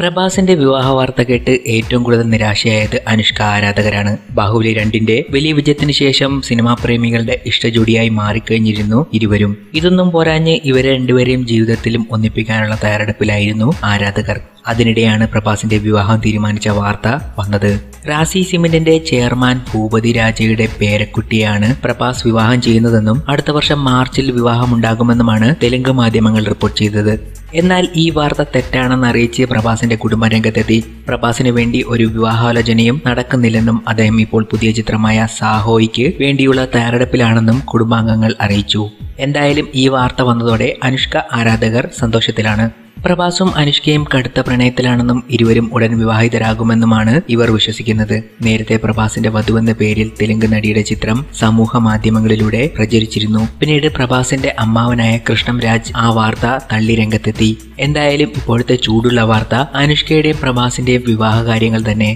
പ്രഭാസിന്റെ വിവാഹ വാർത്ത കേട്ട് ഏറ്റവും കൂടുതൽ നിരാശയായത് അനുഷ്ക ആരാധകരാണ്. ബാഹുബലി 2 വലിയ വിജയത്തിന് ശേഷം സിനിമാ പ്രേമികളുടെ ഇഷ്ടജോഡിയായി മാറിക്കഴിഞ്ഞിരുന്നു ഇരുവരും. ഇതൊന്നും പോരാഞ്ഞ് ഇവരെ രണ്ടുപേരെയും ജീവിതത്തിലും ഒന്നിപ്പിക്കാനുള്ള തയ്യാറെടുപ്പിലായിരുന്നു ആരാധകർ. അതിനിടെയാണ് പ്രഭാസിന്റെ വിവാഹം തീരുമാനിച്ച വാർത്ത വന്നത്. റാസി സിമന്റിന്റെ ചെയർമാൻ ഭൂപതി രാജയുടെ പേരക്കുട്ടിയാണ് പ്രഭാസ് വിവാഹം ചെയ്യുന്നതെന്നും അടുത്ത വർഷം മാർച്ചിൽ വിവാഹമുണ്ടാകുമെന്നുമാണ് തെലുങ്ക് മാധ്യമങ്ങൾ റിപ്പോർട്ട് ചെയ്തത്. എന്നാൽ ഈ വാർത്ത തെറ്റാണെന്ന് അറിയിച്ച് പ്രഭാസിന്റെ കുടുംബ രംഗത്തെത്തി. പ്രഭാസിന് വേണ്ടി ഒരു വിവാഹാലോചനയും നടക്കുന്നില്ലെന്നും അദ്ദേഹം ഇപ്പോൾ പുതിയ ചിത്രമായ സാഹോയ്ക്ക് വേണ്ടിയുള്ള തയ്യാറെടുപ്പിലാണെന്നും കുടുംബാംഗങ്ങൾ അറിയിച്ചു. എന്തായാലും ഈ വാർത്ത വന്നതോടെ അനുഷ്ക ആരാധകർ സന്തോഷത്തിലാണ്. പ്രഭാസും അനുഷ്കയും കടുത്ത പ്രണയത്തിലാണെന്നും ഇരുവരും ഉടൻ വിവാഹിതരാകുമെന്നുമാണ് ഇവർ വിശ്വസിക്കുന്നത്. നേരത്തെ പ്രഭാസിന്റെ വധുവെന്ന പേരിൽ തെലുങ്ക് നടിയുടെ ചിത്രം സമൂഹ മാധ്യമങ്ങളിലൂടെ പ്രചരിച്ചിരുന്നു. പിന്നീട് പ്രഭാസിന്റെ അമ്മാവനായ കൃഷ്ണം രാജ് ആ വാർത്ത തള്ളി രംഗത്തെത്തി. എന്തായാലും ഇപ്പോഴത്തെ ചൂടുള്ള വാർത്ത അനുഷ്കയുടെയും പ്രഭാസിന്റെയും വിവാഹ കാര്യങ്ങൾ തന്നെ.